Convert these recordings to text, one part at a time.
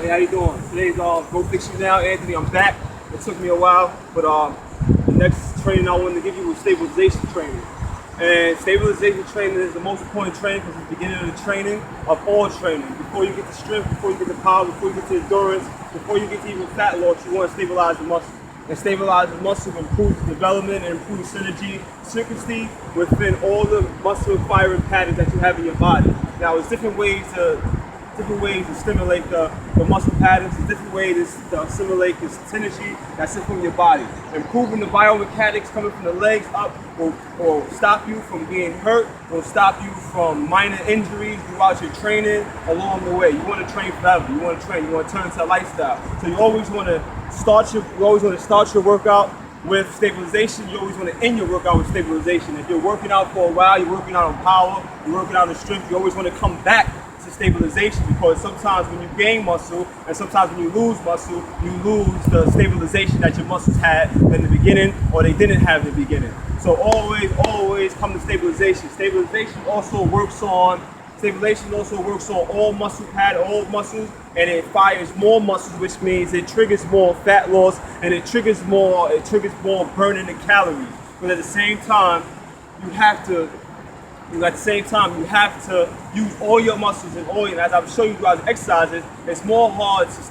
Hey, how you doing? Today's Go Fix You Now, Anthony. I'm back. It took me a while, but the next training I wanted to give you was stabilization training. And stabilization training is the most important training because it's the beginning of the training of all training. Before you get to strength, before you get to power, before you get to endurance, before you get to even fat loss, you want to stabilize the muscle. And stabilize the muscle improves the development and improves synergy, circuitry within all the muscle firing patterns that you have in your body. Now, there's different ways to stimulate the muscle patterns, different ways to stimulate this synergy that's in from your body. Improving the biomechanics coming from the legs up will stop you from being hurt, will stop you from minor injuries throughout your training along the way. You want to train forever, you want to turn into a lifestyle. So you always want to start your workout with stabilization. You always want to end your workout with stabilization. If you're working out for a while, you're working out on power, you're working out on strength, you always want to come back to stabilization, because sometimes when you gain muscle and sometimes when you lose muscle, you lose the stabilization that your muscles had in the beginning or they didn't have in the beginning. So always come to stabilization. Stabilization also works on all muscles, and it fires more muscles, which means it triggers more fat loss and it triggers more burning of calories. But at the same time, you have to use all your muscles and as I'm showing you throughout the exercises, it's more hard to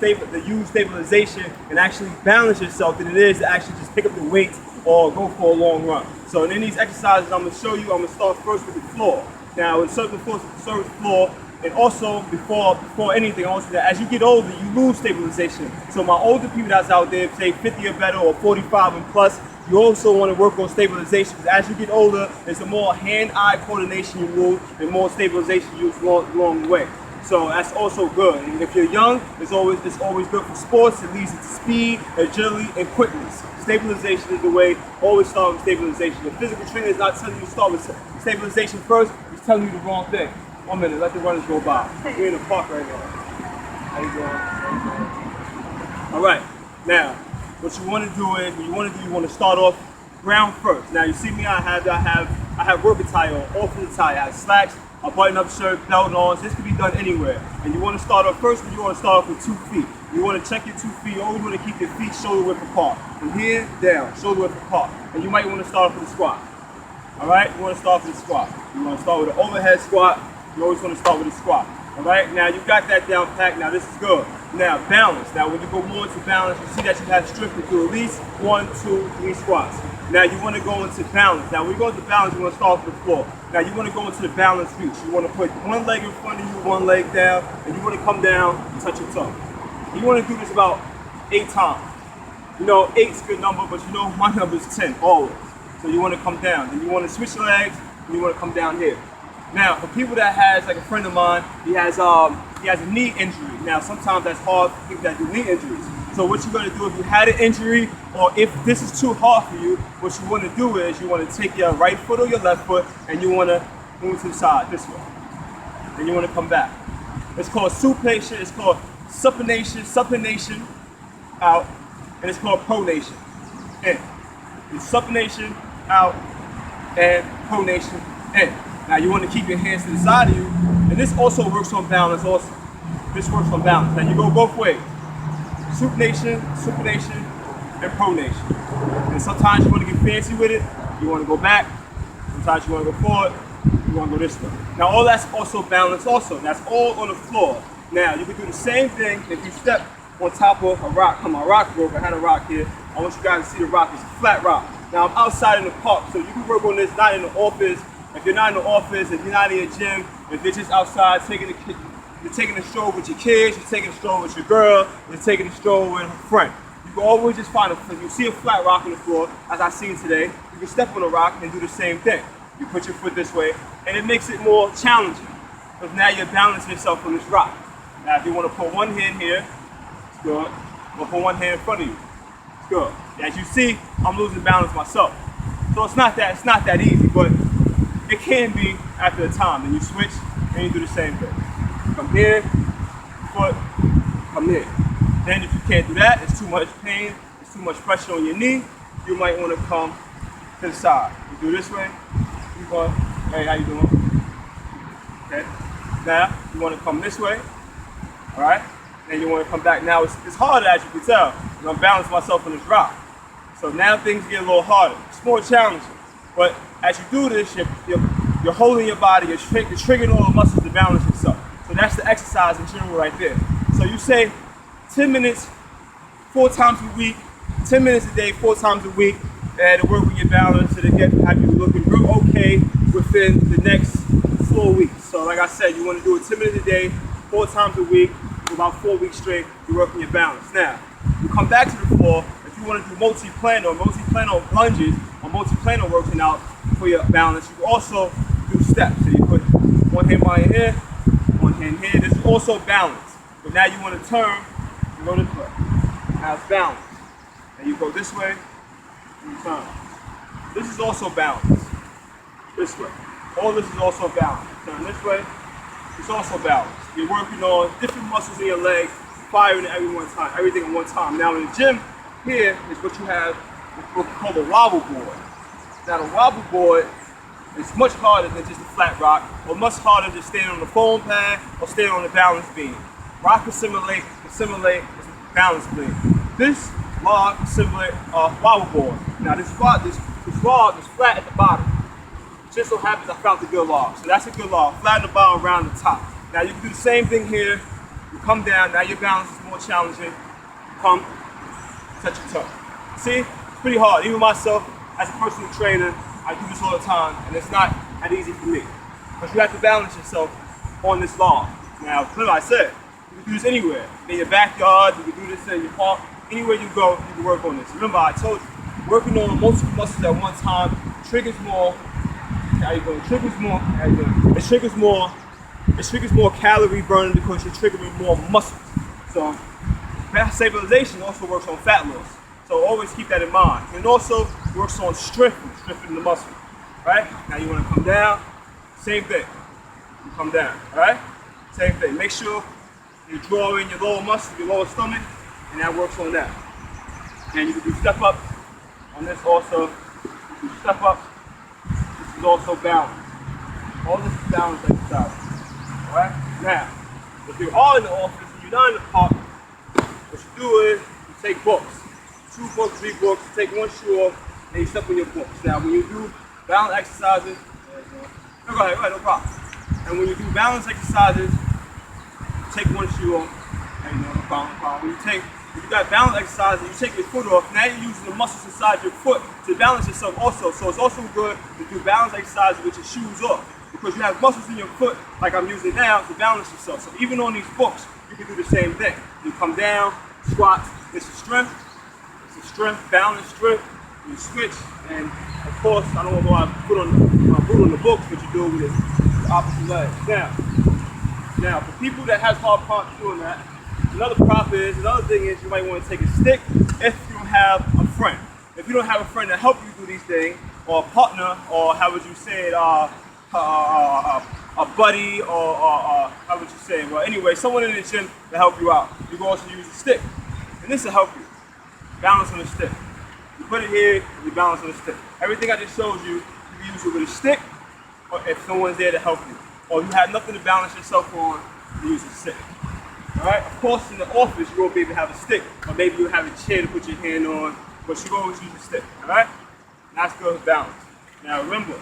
use stabilization and actually balance yourself than it is to actually just pick up the weight or go for a long run. So in these exercises I'm going to show you, I'm going to start first with the floor. Now in certain floor, and also before anything, also that as you get older, you lose stabilization. So my older people that's out there, say 50 or better or 45 and plus, you also want to work on stabilization, because as you get older, there's a more hand-eye coordination you lose and more stabilization you use along the way. So that's also good. And if you're young, it's always good for sports. It leads to speed, agility, and quickness. Stabilization is the way. Always start with stabilization. The physical trainer is not telling you to start with stabilization first. He's telling you the wrong thing. 1 minute, let the runners go by. We're in the park right now. How you doing? All right. Now, what you want to do is, you want to start off ground first. Now you see me, I have work attire on, off of the tie. I have slacks, a button-up shirt, belt on. This can be done anywhere. And you want to start off first, you want to start off with 2 feet. You want to check your 2 feet. You always want to keep your feet shoulder width apart. From here down, shoulder width apart. And you might want to start off with a squat. All right, you want to start with a squat. You want to start with an overhead squat. You always want to start with a squat. All right, now you got that down packed. Now this is good. Now balance. Now when you go more into balance, you see that you have strength to do at least 1, 2, 3 squats. Now you want to go into balance. Now when you go into balance, you want to start with the floor. Now you want to go into the balance reach. You want to put one leg in front of you, one leg down, and you want to come down and touch your toe. You want to do this about 8 times. You know, 8 is a good number, but you know my number is 10 always. So you want to come down, and you want to switch your legs, and you want to come down here. Now, for people that has, like a friend of mine, he has a knee injury. Now, sometimes that's hard for people that do knee injuries. So what you're going to do, if you had an injury, or if this is too hard for you, what you want to do is you want to take your right foot or your left foot, and you want to move to the side this way. And you want to come back. It's called supination. It's called supination out, and it's called pronation in. It's supination out and pronation in. Now you want to keep your hands to the side of you, and this also works on balance also. This works on balance. Now you go both ways. Supination, and pronation. And sometimes you want to get fancy with it. You want to go back. Sometimes you want to go forward. You want to go this way. Now all that's also balance also. That's all on the floor. Now you can do the same thing if you step on top of a rock. My rock broke. I had a rock here. I want you guys to see the rock. It's a flat rock. Now I'm outside in the park, so you can work on this not in the office. If you're not in the office, if you're not in a gym, if you're just outside you're taking a stroll with your kids, you're taking a stroll with your girl, you're taking a stroll with a friend. You can always just find you see a flat rock on the floor, as I've seen today, you can step on a rock and do the same thing. You put your foot this way, and it makes it more challenging, because now you're balancing yourself on this rock. Now if you want to put one hand here, it's good, or put one hand in front of you, it's good. As you see, I'm losing balance myself. So it's not that easy, but it can be after a time. Then you switch and you do the same thing. Come here, foot, come here. Then if you can't do that, it's too much pain, it's too much pressure on your knee, you might want to come to the side. You do this way, you go, hey, how you doing? Okay. Now, you want to come this way, all right? and you want to come back. Now it's harder, as you can tell. I'm balancing myself on this rock. So now things get a little harder. It's more challenging. But as you do this, you're holding your body, you're triggering all the muscles to balance yourself. So that's the exercise in general right there. So you say 10 minutes, 4 times a week, 10 minutes a day, 4 times a week, and to work with your balance and to have you looking real okay within the next 4 weeks. So like I said, you want to do it 10 minutes a day, 4 times a week, for about 4 weeks straight, you're working your balance. Now, you come back to the floor, if you want to do multi-planar lunges or multi-planar working out for your balance, you can also do steps. So you put one hand behind here, one hand here. This is also balance. But now you want to turn, you go this way. Now it's balance. And you go this way, and you turn. This is also balance. This way. All this is also balance. Turn this way, it's also balance. You're working on different muscles in your legs, firing everything at one time. Now in the gym, here is what you have, what we call the wobble board. Now the wobble board is much harder than just a flat rock, or much harder than standing on the foam pad or standing on the balance beam. Rock can simulate a balance beam. This log can simulate a wobble board. Now this log is flat at the bottom. Just so happens I found the good log. So that's a good log. Flatten the bottom, around the top. Now you can do the same thing here. You come down, now your balance is more challenging. Come, touch your toe. See, it's pretty hard. Even myself, as a personal trainer, I do this all the time, and it's not that easy for me. But you have to balance yourself on this log. Now, remember I said, you can do this anywhere. In your backyard, you can do this in your park. Anywhere you go, you can work on this. Remember, I told you, working on multiple muscles at one time triggers more. How you doing? Triggers more. How you doing? It triggers more calorie burning because you're triggering more muscles. So fat stabilization also works on fat loss. So always keep that in mind. And also works on strengthening the muscle. Right? Now you want to come down. Same thing. You come down. Alright? Same thing. Make sure you draw in your lower muscle, your lower stomach, and that works on that. And you can do step up on this also. You can step up. This is also balance. All this is balance exercise. Alright? Now, if you're all in the office and you're not in the park, what you do is you take books. 2 books, 3 books, you take one shoe off, and you step on your books. Now, when you do balance exercises, go ahead, no problem. And when you do balance exercises, take one shoe off, and no problem. If you got balance exercises, you take your foot off, now you're using the muscles inside your foot to balance yourself also. So it's also good to do balance exercises with your shoes off, because you have muscles in your foot, like I'm using now, to balance yourself. So even on these books, you can do the same thing. You come down, squats, it's a strength, balance strength, you switch, and of course, I don't know why I put on my boot on the books, but you do it with the opposite leg. Now, for people that have hard times doing that, another thing is you might want to take a stick if you don't have a friend. If you don't have a friend to help you do these things, or a partner, or how would you say it, a buddy, or how would you say it? Well, anyway, someone in the gym to help you out. You can also use a stick, and this will help you. Balance on the stick. You put it here, you balance on the stick. Everything I just showed you, you can use it with a stick, or if someone's there to help you. Or if you have nothing to balance yourself on, you use a stick. Alright? Of course, in the office, you won't be able to have a stick, or maybe you'll have a chair to put your hand on, but you always use a stick. Alright? That's good balance. Now remember,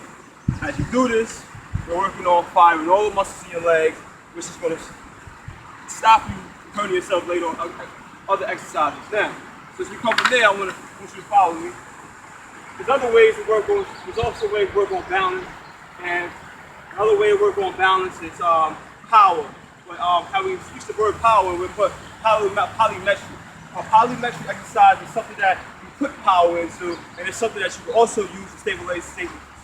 as you do this, you're working on firing all the muscles in your legs, which is going to stop you from hurting yourself later on other exercises. Now, since we come from there, I want you to follow me. There's other ways to work on, there's also ways to work on balance, and another way to work on balance is power. But how we use the word power, we put polymetric. Polymetric exercise is something that you put power into, and it's something that you can also use to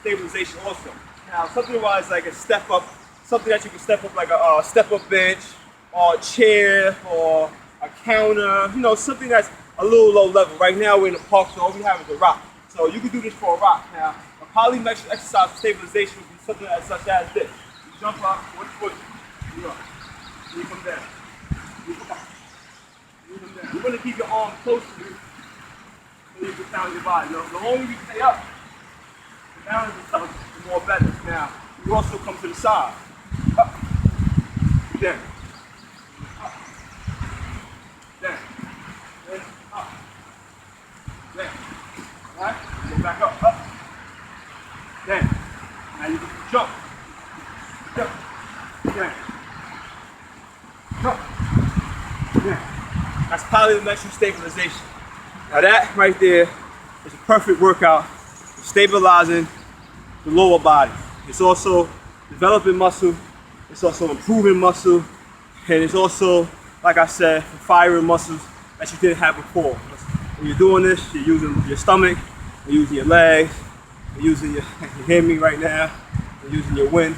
stabilization also. Now, something wise like a step up, something that you can step up like a step up bench, or a chair, or a counter, you know, something that's a little low level. Right now we're in the park, so all we have is a rock. So you can do this for a rock. Now, a polymetric exercise for stabilization would be something such as this. You jump up, one foot, you up. You come down. You come up. You come down. You want to keep your arms close to you so you can balance your body. You know, the longer you stay up, the balance yourself, the more better. Now, you also come to the side. Up. Down. Up. Yeah. That's plyometric stabilization. Now that right there is a perfect workout for stabilizing the lower body. It's also developing muscle, it's also improving muscle, and it's also, like I said, firing muscles that you didn't have before. When you're doing this, you're using your stomach, you're using your legs, you're using your, you hear me right now, you're using your wind,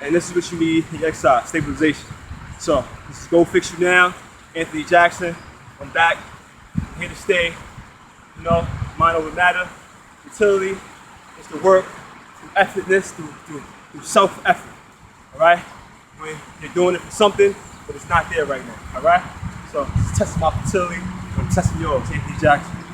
and this is what you need in your exercise, stabilization. So, this is Go Fix You Now, Anthony Jackson. I'm back, I'm here to stay, you know, mind over matter, futility, it's the work, through effortless, through self-effort, all right? When you're doing it for something, but it's not there right now, all right? So, this is testing my futility, I'm testing yours, Anthony Jackson.